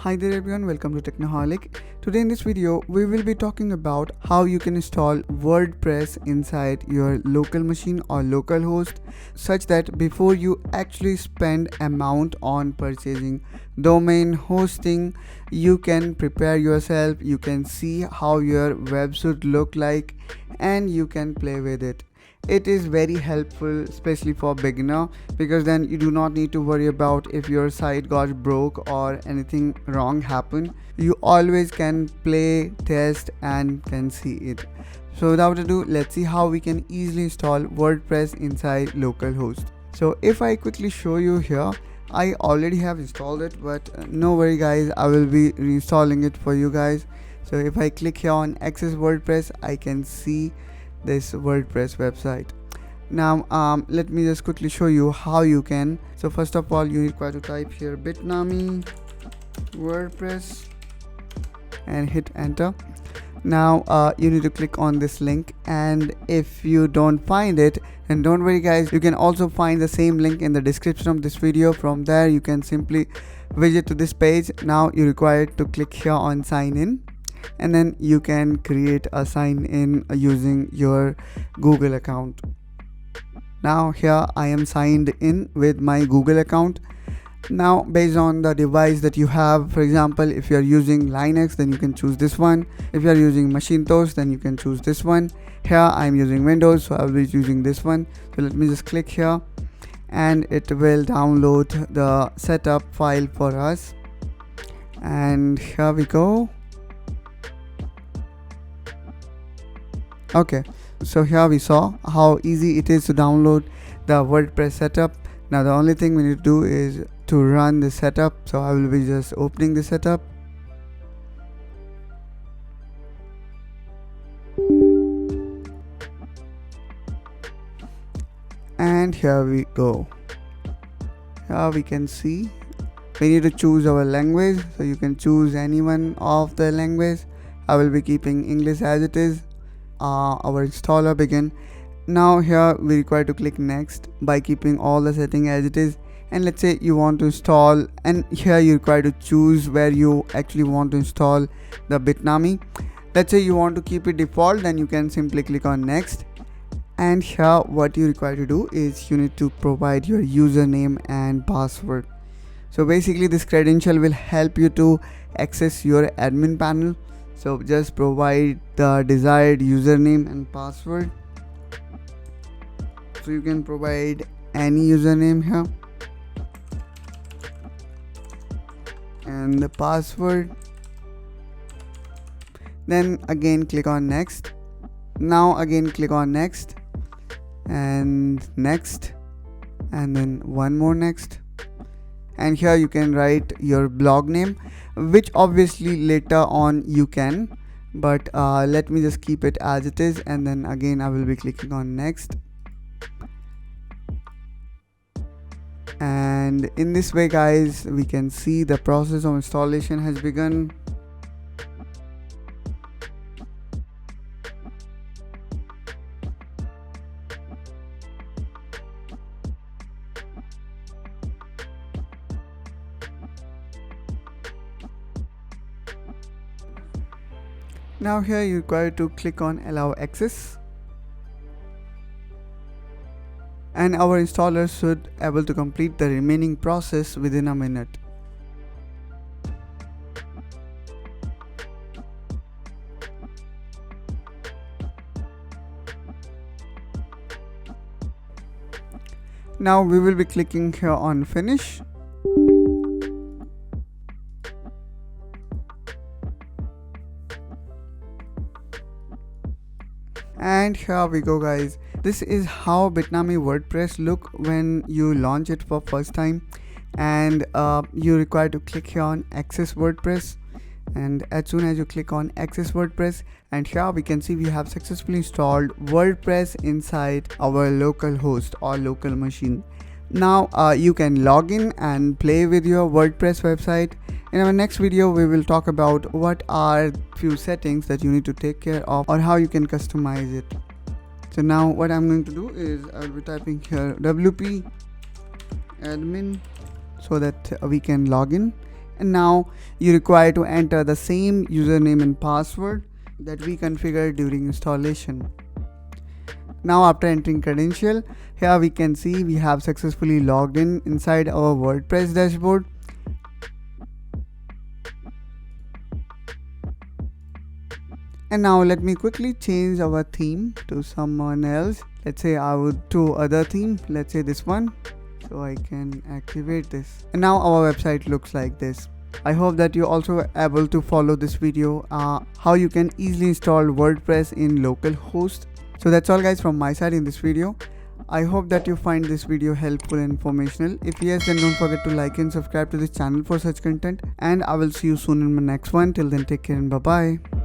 Hi there everyone, welcome to Technoholic. Today in this video, we will be talking about how you can install WordPress inside your local machine or local host, such that before you actually spend amount on purchasing domain hosting, you can prepare yourself, you can see how your web should look like, and you can play with it. It is very helpful, especially for beginner, because then you do not need to worry about if your site got broke or anything wrong happened. You always can play, test, and can see it. So without ado, let's see how we can easily install WordPress inside localhost. So if I quickly show you here, I already have installed it, but no worry guys, I will be reinstalling it for you guys. So if I click here on access WordPress, I can see this WordPress website. Now let me just quickly show you how you can. So first of all, you require to type here Bitnami WordPress and hit enter. Now you need to click on this link, and if you don't find it, and don't worry guys, you can also find the same link in the description of this video. From there you can simply visit to this page. Now you require to click here on sign in, and then you can create a sign in using your Google account. Now here I am signed in with my Google account. Now based on the device that you have, for example, if you are using Linux, then you can choose this one. If you are using Macintosh, then you can choose this one. Here I am using Windows, so I will be using this one. So let me just click here, and it will download the setup file for us. And here we go. Okay, so here we saw how easy it is to download the WordPress setup. Now the only thing we need to do is to run the setup. So I will be just opening the setup. And here we go. Here we can see we need to choose our language. So you can choose any one of the language. I will be keeping English as it is. Our installer begin. Now here we require to click next by keeping all the setting as it is. And let's say you want to install, and here you require to choose where you actually want to install the Bitnami. Let's say you want to keep it default, then you can simply click on next. And here what you require to do is you need to provide your username and password. So basically this credential will help you to access your admin panel. So just provide the desired username and password. So you can provide any username here, and the password. Then again click on next. Now again click on next, and next, and then one more next. And here you can write your blog name, which obviously later on you can, but let me just keep it as it is. And then again I will be clicking on next. And in this way guys, we can see the process of installation has begun. Now here you require to click on allow access, and our installer should able to complete the remaining process within a minute. Now we will be clicking here on finish. And here we go guys. This is how Bitnami WordPress look when you launch it for first time. And you require to click here on access WordPress, and as soon as you click on access WordPress, and here we can see we have successfully installed WordPress inside our local host or local machine. Now you can log in and play with your WordPress website. In our next video, we will talk about what are few settings that you need to take care of, or how you can customize it. So now what I'm going to do is I'll be typing here wp admin so that we can log in. And now you require to enter the same username and password that we configured during installation. Now after entering credential, here we can see we have successfully logged in inside our WordPress dashboard. And now let me quickly change our theme to someone else. Let's say I would to other theme, let's say this one, so I can activate this. And now our website looks like this. I hope that you also were able to follow this video, how you can easily install WordPress in localhost. So that's all guys from my side in this video. I hope that you find this video helpful and informational. If yes, then don't forget to like and subscribe to this channel for such content. And I will see you soon in my next one. Till then, take care and bye bye.